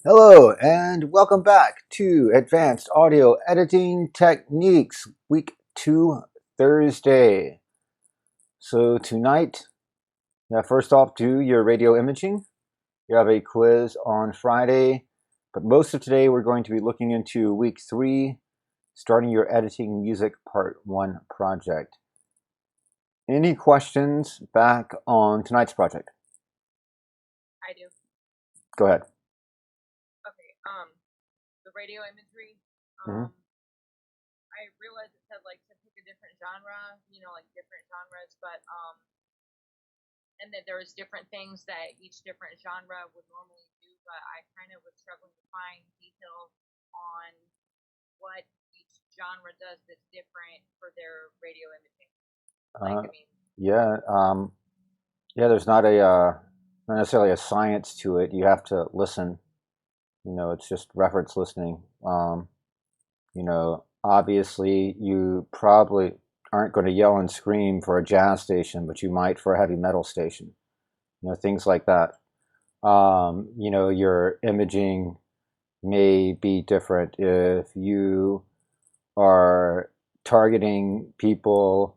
Hello and welcome back to Advanced Audio Editing Techniques, Week 2, Thursday. So tonight, first off, do your radio imaging. You have a quiz on Friday, but most of today we're going to be looking into Week 3, starting your Editing Music Part 1 project. Any questions back on tonight's project? I do. Go ahead. Okay. The radio imagery. Mhm. I realized it said like to pick a different genre, like different genres, but and that there was different things that each different genre would normally do, but I kind of was struggling to find details on what each genre does that's different for their radio imaging. Like, I mean, Yeah, there's not not necessarily a science to it. You have to listen. It's just reference listening. Obviously, you probably aren't going to yell and scream for a jazz station, but you might for a heavy metal station. Things like that. Your imaging may be different if you are targeting people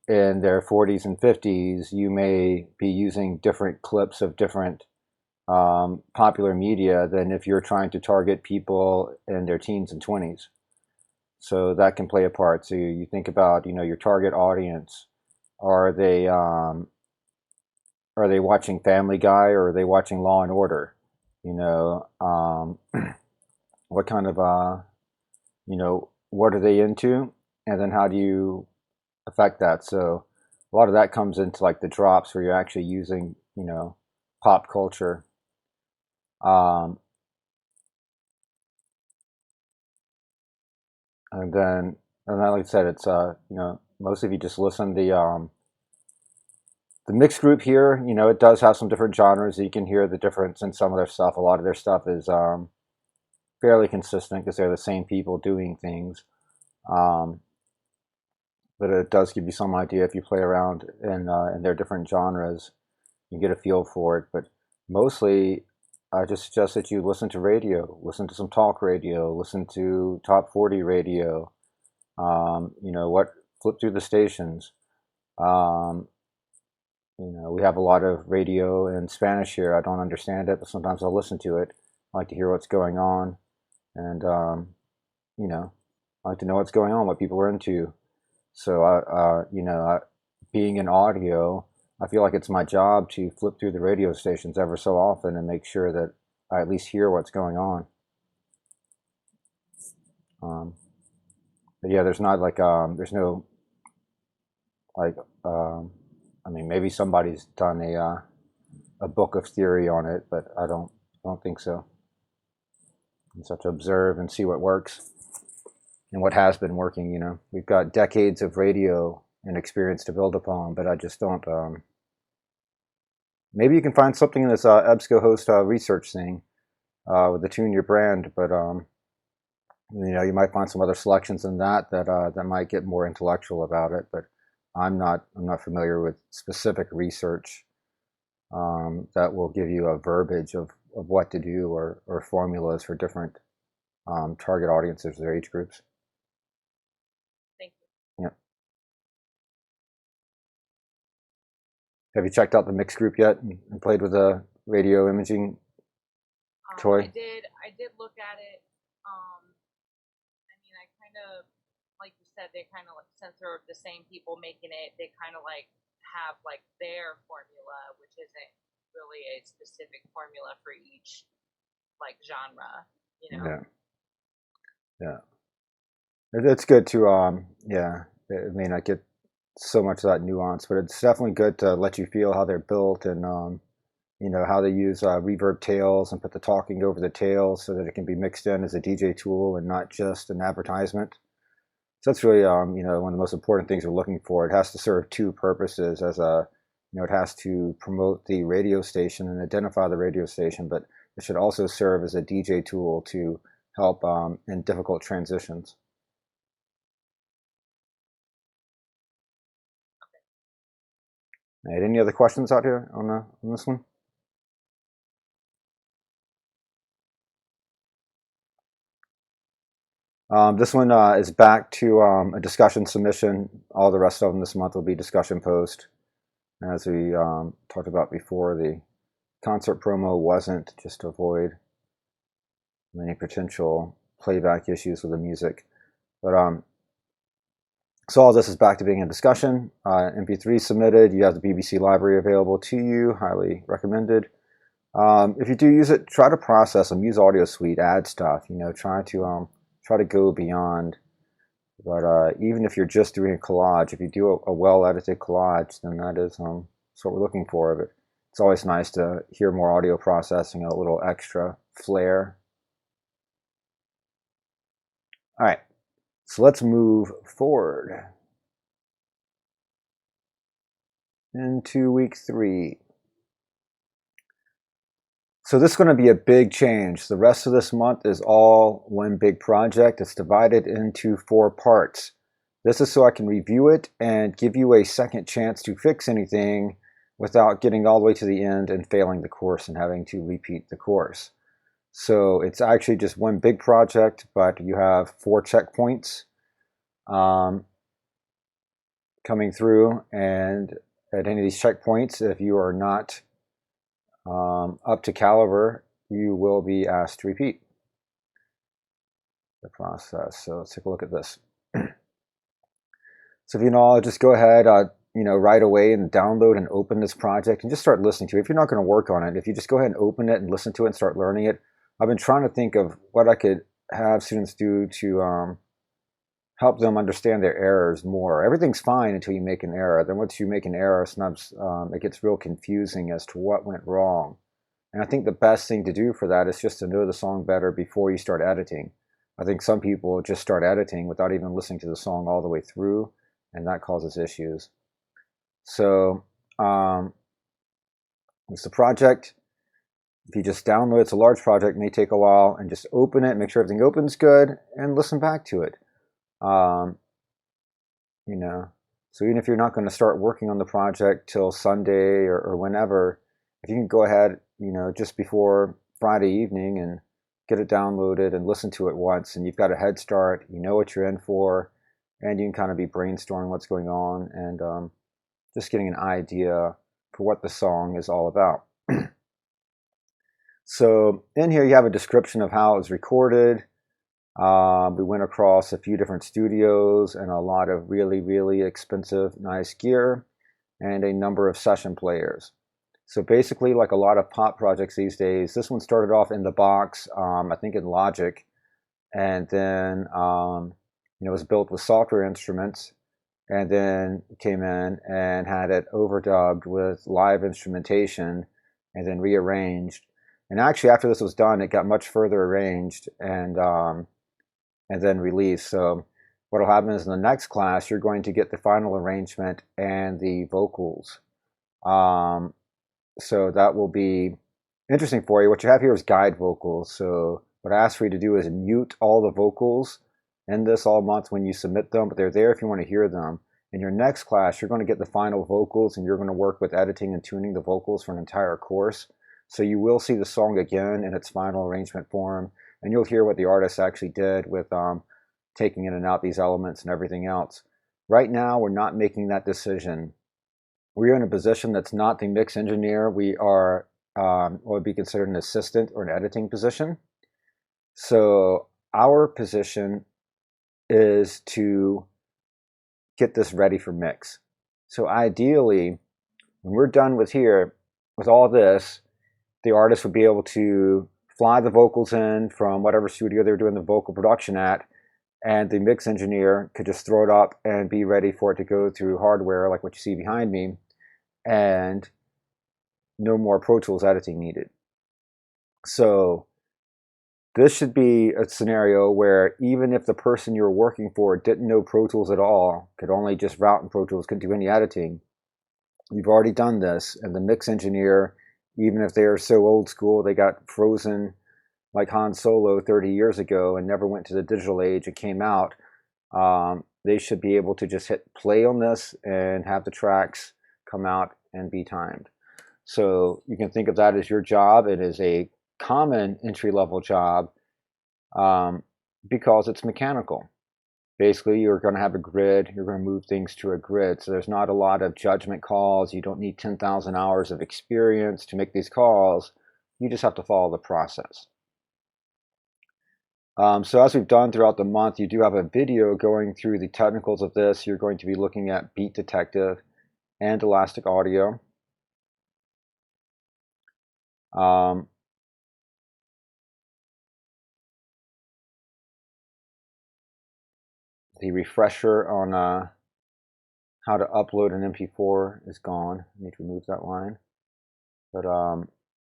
in their 40s and 50s. You may be using different clips of different popular media than if you're trying to target people in their teens and 20s. So that can play a part. So you think about, your target audience. Are they watching Family Guy, or are they watching Law and Order? What kind of what are they into, and then how do you affect that? So a lot of that comes into like the drops where you're actually using pop culture. Um, and then like I said, it's most of you just listen. The mixed group here, it does have some different genres. You can hear the difference in some of their stuff. A lot of their stuff is fairly consistent because they're the same people doing things. Um, but it does give you some idea if you play around in their different genres. You get a feel for it. But mostly, I just suggest that you listen to radio, listen to some talk radio, listen to top 40 radio. What flip through the stations. Um, we have a lot of radio in Spanish here. I don't understand it, but sometimes I'll listen to it. I like to hear what's going on, and I like to know what's going on, what people are into. So being in audio, I feel like it's my job to flip through the radio stations ever so often and make sure that I at least hear what's going on. Um, but yeah, there's not like there's no like I mean, maybe somebody's done a book of theory on it, but I don't think so. You just have to observe and see what works and what has been working. We've got decades of radio and experience to build upon, but I just don't. Maybe you can find something in this EBSCO host research thing with the tune your brand, but you might find some other selections in that might get more intellectual about it. But I'm not familiar with specific research that will give you a verbiage of what to do, or formulas for different target audiences or age groups. thank you. Yeah. Have you checked out the mixed group yet and played with the radio imaging toy? I did look at it. I mean, I kind of, like you said, they kind of like, since they're the same people making it, they kind of like have like their formula, which isn't really a specific formula for each like genre, you know. Yeah. Yeah. It's good to yeah. It may not get so much of that nuance, but it's definitely good to let you feel how they're built, and how they use reverb tails and put the talking over the tails so that it can be mixed in as a DJ tool and not just an advertisement. So that's really one of the most important things we're looking for. It has to serve two purposes. It has to promote the radio station and identify the radio station, but it should also serve as a DJ tool to help in difficult transitions. All right, any other questions out here on this one? This one is back to a discussion submission. All the rest of them this month will be discussion post. As we talked about before, the concert promo wasn't, just to avoid any potential playback issues with the music. But so all this is back to being a discussion. MP3 submitted. You have the BBC library available to you. Highly recommended. If you do use it, try to process them. Use Audio Suite, add stuff. Try to go beyond. But even if you're just doing a collage, if you do a well-edited collage, then that is that's what we're looking for. But it's always nice to hear more audio processing, a little extra flair. All right, so let's move forward into week 3. So this is going to be a big change. The rest of this month is all one big project. It's divided into 4 parts. This is so I can review it and give you a second chance to fix anything without getting all the way to the end and failing the course and having to repeat the course. So it's actually just one big project, but you have 4 checkpoints coming through. And at any of these checkpoints, if you are not up to caliber, you will be asked to repeat the process. So let's take a look at this. So if you know, I'll just go ahead, right away and download and open this project and just start listening to it. If you're not going to work on it, if you just go ahead and open it and listen to it and start learning it, I've been trying to think of what I could have students do to help them understand their errors more. Everything's fine until you make an error. Then once you make an error, sometimes it gets real confusing as to what went wrong. And I think the best thing to do for that is just to know the song better before you start editing. I think some people just start editing without even listening to the song all the way through, and that causes issues. So it's the project. If you just download, it's a large project, it may take a while, and just open it, make sure everything opens good, and listen back to it. So even if you're not going to start working on the project till Sunday or whenever, if you can go ahead, just before Friday evening and get it downloaded and listen to it once, and you've got a head start, you know what you're in for, and you can kind of be brainstorming what's going on and just getting an idea for what the song is all about. So in here you have a description of how it was recorded. We went across a few different studios and a lot of really, really expensive, nice gear and a number of session players. So basically, like a lot of pop projects these days, this one started off in the box, I think in Logic, and then it was built with software instruments, and then came in and had it overdubbed with live instrumentation and then rearranged. And actually, after this was done, it got much further arranged and then released. So what will happen is in the next class, you're going to get the final arrangement and the vocals. So that will be interesting for you. What you have here is guide vocals. So what I ask for you to do is mute all the vocals in this all month when you submit them, but they're there if you want to hear them. In your next class, you're going to get the final vocals and you're going to work with editing and tuning the vocals for an entire course. So you will see the song again in its final arrangement form, and you'll hear what the artist actually did with taking in and out these elements and everything else. Right now, we're not making that decision. We're in a position that's not the mix engineer. We are what would be considered an assistant or an editing position. So our position is to get this ready for mix. So ideally, when we're done with here, with all this, the artist would be able to fly the vocals in from whatever studio they're doing the vocal production at, and the mix engineer could just throw it up and be ready for it to go through hardware like what you see behind me, and no more Pro Tools editing needed. So this should be a scenario where even if the person you're working for didn't know Pro Tools at all, could only just route in Pro Tools, couldn't do any editing, you've already done this, and the mix engineer, even if they're so old school, they got frozen like Han Solo 30 years ago and never went to the digital age and came out, they should be able to just hit play on this and have the tracks come out and be timed. So you can think of that as your job. It is a common entry-level job. because it's mechanical. Basically, you're going to have a grid, you're going to move things to a grid. So there's not a lot of judgment calls. You don't need 10,000 hours of experience to make these calls. You just have to follow the process. So as we've done throughout the month, you do have a video going through the technicals of this. You're going to be looking at Beat Detective and Elastic Audio. Um, the refresher on how to upload an MP4 is gone. I need to remove that line. But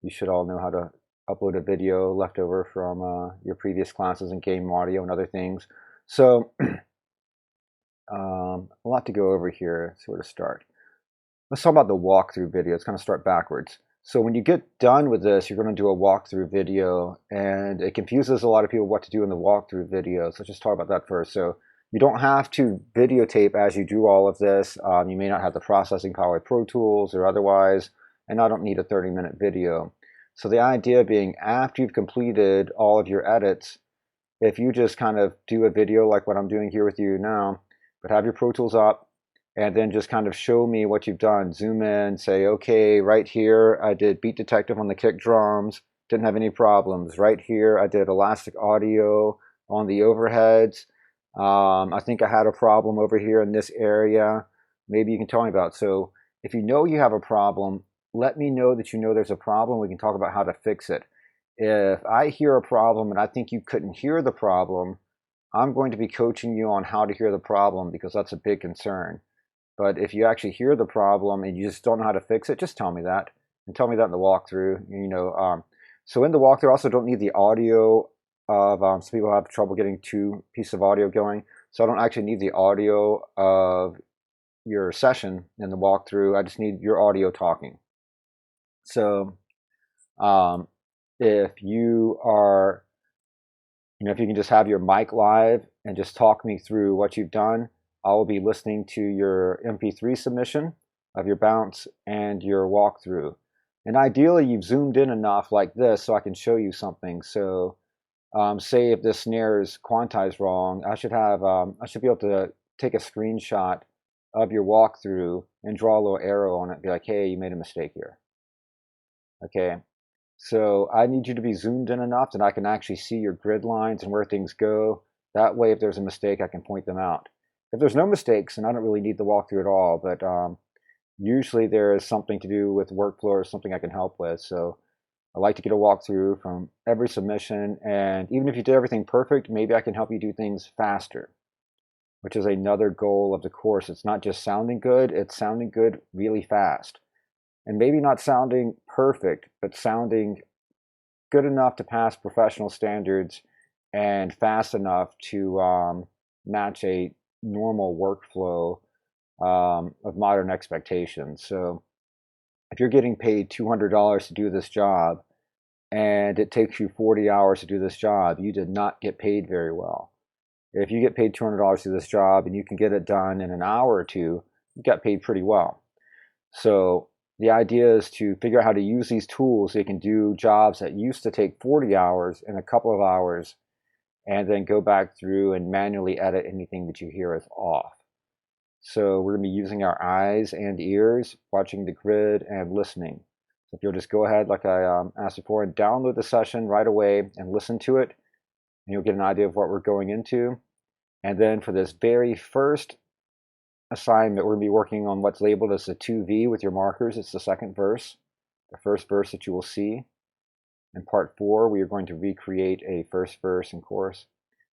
you should all know how to upload a video left over from your previous classes in game audio and other things. So a lot to go over here. So where to start? Let's talk about the walkthrough video. Let's kind of start backwards. So when you get done with this, you're going to do a walkthrough video, and it confuses a lot of people what to do in the walkthrough video. So let's just talk about that first. So you don't have to videotape as you do all of this. You may not have the processing power with Pro Tools or otherwise, and I don't need a 30-minute video. So the idea being, after you've completed all of your edits, if you just kind of do a video like what I'm doing here with you now, but have your Pro Tools up, and then just kind of show me what you've done. Zoom in, say, okay, right here I did Beat Detective on the kick drums, didn't have any problems. Right here I did Elastic Audio on the overheads. I think I had a problem over here in this area. Maybe you can tell me about it. So if you know you have a problem, let me know that you know there's a problem. We can talk about how to fix it. If I hear a problem and I think you couldn't hear the problem, I'm going to be coaching you on how to hear the problem, because that's a big concern. But if you actually hear the problem and you just don't know how to fix it, just tell me that. And tell me that in the walkthrough. So in the walkthrough, I also don't need the audio of, some people have trouble getting two pieces of audio going. So I don't actually need the audio of your session in the walkthrough. I just need your audio talking. So if you are, if you can just have your mic live and just talk me through what you've done, I will be listening to your MP3 submission of your bounce and your walkthrough. And ideally, you've zoomed in enough like this so I can show you something. So say if this snare is quantized wrong, I should be able to take a screenshot of your walkthrough and draw a little arrow on it and be like, hey, you made a mistake here. Okay. So I need you to be zoomed in enough that I can actually see your grid lines and where things go. That way, if there's a mistake, I can point them out. If there's no mistakes, then I don't really need the walkthrough at all, but usually there is something to do with workflow or something I can help with. So I like to get a walkthrough from every submission, and even if you did everything perfect, maybe I can help you do things faster, which is another goal of the course. It's not just sounding good, it's sounding good really fast. And maybe not sounding perfect, but sounding good enough to pass professional standards and fast enough to match a normal workflow of modern expectations. So if you're getting paid $200 to do this job and it takes you 40 hours to do this job, you did not get paid very well. If you get paid $200 to do this job and you can get it done in an hour or two, you got paid pretty well. So the idea is to figure out how to use these tools so you can do jobs that used to take 40 hours in a couple of hours, and then go back through and manually edit anything that you hear is off. So we're going to be using our eyes and ears, watching the grid and listening. So if you'll just go ahead, like I asked before, and download the session right away and listen to it, and you'll get an idea of what we're going into. And then for this very first assignment, we're going to be working on what's labeled as the 2V with your markers. It's the second verse, the first verse that you will see. In part 4, we are going to recreate a first verse and chorus.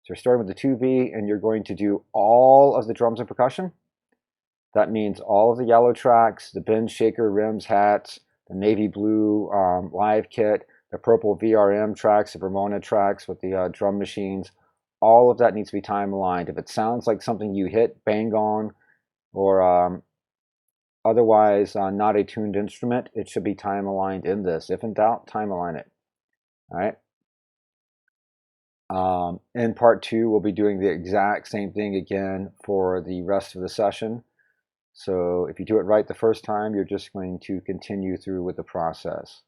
So you're starting with the 2V, and you're going to do all of the drums and percussion. That means all of the yellow tracks, the bend, shaker, rims, hats, the navy blue live kit, the purple VRM tracks, the Ramona tracks with the drum machines. All of that needs to be time aligned. If it sounds like something you hit bang on, or otherwise not a tuned instrument, it should be time aligned in this. If in doubt, time align it. All right. In part 2, we'll be doing the exact same thing again for the rest of the session. So if you do it right the first time, you're just going to continue through with the process.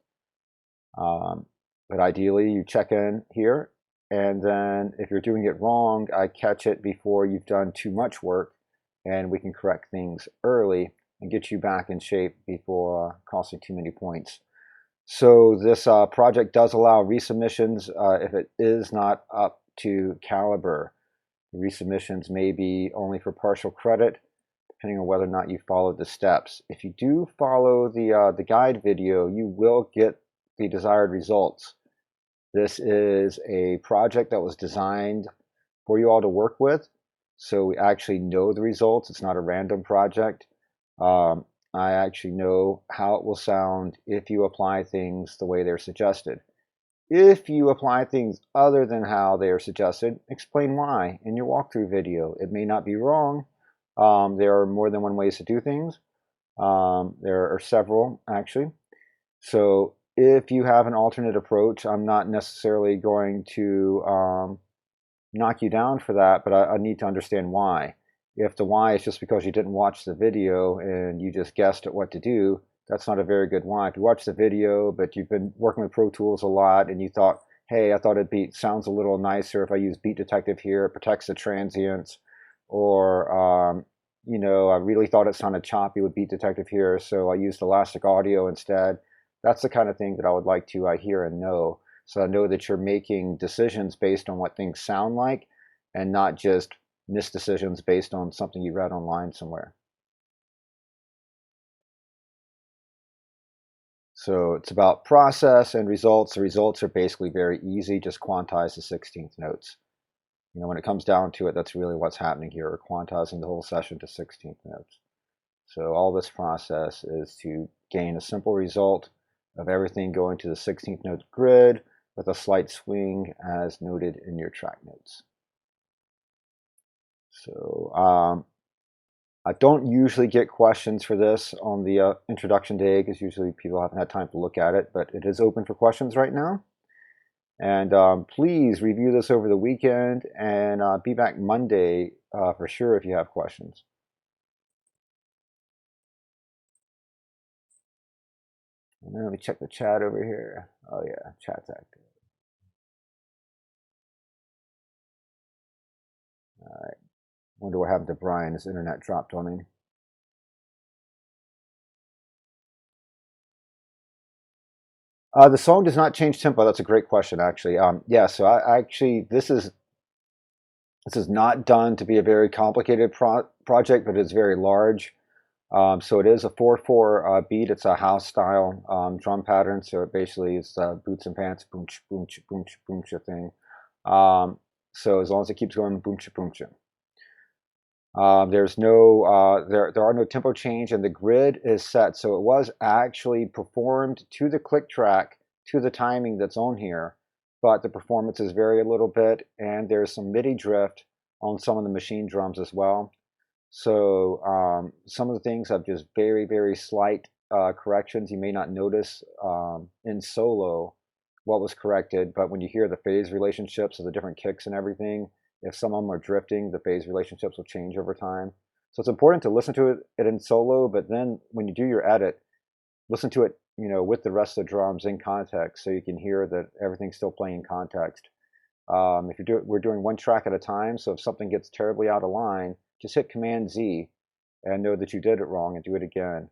But ideally, you check in here and then if you're doing it wrong, I catch it before you've done too much work, and we can correct things early and get you back in shape before costing too many points. So this project does allow resubmissions if it is not up to caliber. The resubmissions may be only for partial credit, depending on whether or not you followed the steps. If you do follow the guide video, you will get the desired results. This is a project that was designed for you all to work with, so we actually know the results. It's not a random project. Um, I actually know how it will sound if you apply things the way they're suggested. If you apply things other than how they are suggested, explain why in your walkthrough video. It may not be wrong. There are more than one ways to do things. There are several, actually. So if you have an alternate approach, I'm not necessarily going to knock you down for that, but I need to understand why. If the why is just because you didn't watch the video and you just guessed at what to do, that's not a very good why. If you watch the video, but you've been working with Pro Tools a lot and you thought, hey, I thought sounds a little nicer if I use Beat Detective here, it protects the transients, or I really thought it sounded choppy with Beat Detective here, so I used Elastic Audio instead. That's the kind of thing that I would like to hear and know. So I know that you're making decisions based on what things sound like and not just misdecisions based on something you read online somewhere. So it's about process and results. The results are basically very easy, just quantize the 16th notes. When it comes down to it, that's really what's happening here. We're quantizing the whole session to 16th notes. So all this process is to gain a simple result of everything going to the 16th note grid with a slight swing as noted in your track notes. So I don't usually get questions for this on the introduction day because usually people haven't had time to look at it, but it is open for questions right now. And please review this over the weekend and be back Monday for sure if you have questions. And then let me check the chat over here. Oh yeah, chat's active. All right. Wonder what happened to Brian. His internet dropped on me. The song does not change tempo. That's a great question, actually. Yeah, so I actually this is not done to be a very complicated project, but it's very large. So it is a 4/4 beat. It's a house style drum pattern. So it basically is boots and pants, boom, boom, boom, boom, thing. So as long as it keeps going, boom, boom. There's no there are no tempo change, and the grid is set. So it was actually performed to the click track to the timing that's on here, but the performances vary a little bit, and there's some MIDI drift on some of the machine drums as well. So some of the things have just very, very slight corrections. You may not notice in solo what was corrected, but when you hear the phase relationships of the different kicks and everything, if some of them are drifting, the phase relationships will change over time. So it's important to listen to it in solo, but then when you do your edit, listen to it, with the rest of the drums in context, so you can hear that everything's still playing in context. If we're doing one track at a time, so if something gets terribly out of line, just hit Command Z and know that you did it wrong and do it again.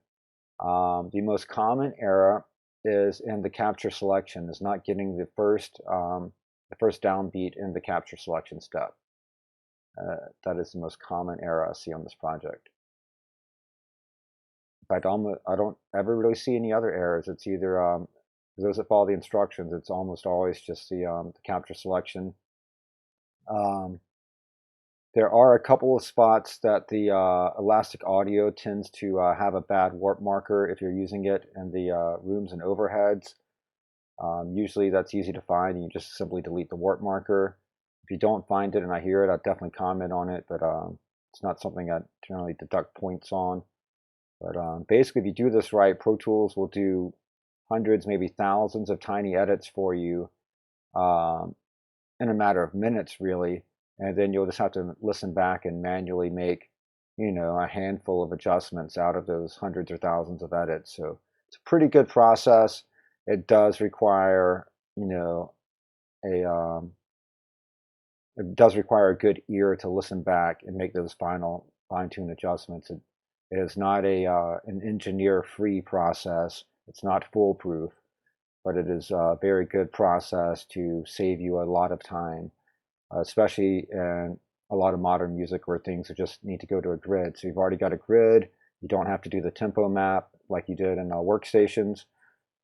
The most common error is in the capture selection, is not getting the first downbeat in the capture selection step. That is the most common error I see on this project. In fact, I don't ever really see any other errors. It's either those that follow the instructions, it's almost always just the capture selection. There are a couple of spots that the Elastic Audio tends to have a bad warp marker if you're using it in the rooms and overheads. Usually that's easy to find, and you just simply delete the warp marker. If you don't find it and I hear it, I'll definitely comment on it, but it's not something I generally deduct points on. But basically, if you do this right, Pro Tools will do hundreds, maybe thousands of tiny edits for you um, in a matter of minutes, really. And then you'll just have to listen back and manually make, a handful of adjustments out of those hundreds or thousands of edits. So it's a pretty good process. It does require, a it does require a good ear to listen back and make those final fine-tune adjustments. It is not an engineer-free process. It's not foolproof, but it is a very good process to save you a lot of time, especially in a lot of modern music where things just need to go to a grid. So you've already got a grid. You don't have to do the tempo map like you did in workstations.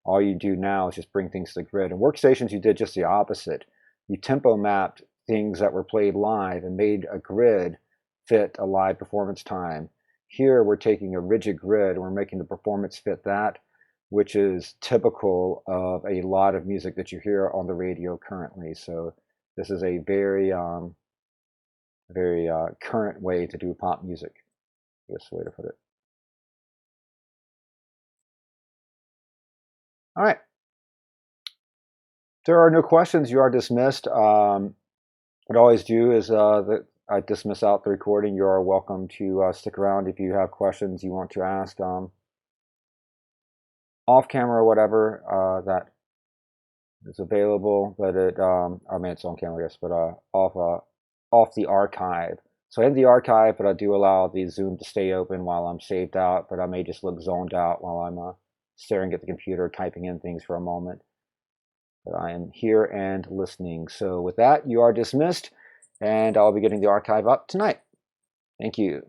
All you do now is just bring things to the grid. In workstations, you did just the opposite. You tempo mapped things that were played live and made a grid fit a live performance time. Here, we're taking a rigid grid and we're making the performance fit that, which is typical of a lot of music that you hear on the radio currently. So this is a very current way to do pop music. I guess the way to put it. All right. If there are no questions, you are dismissed. What I always do is that I dismiss out the recording. You are welcome to stick around if you have questions you want to ask off camera or whatever that is available. But I mean, it's on camera, yes, but off the archive. So in the archive, but I do allow the Zoom to stay open while I'm saved out. But I may just look zoned out while I'm staring at the computer, typing in things for a moment. But I am here and listening. So with that, you are dismissed, and I'll be getting the archive up tonight. Thank you.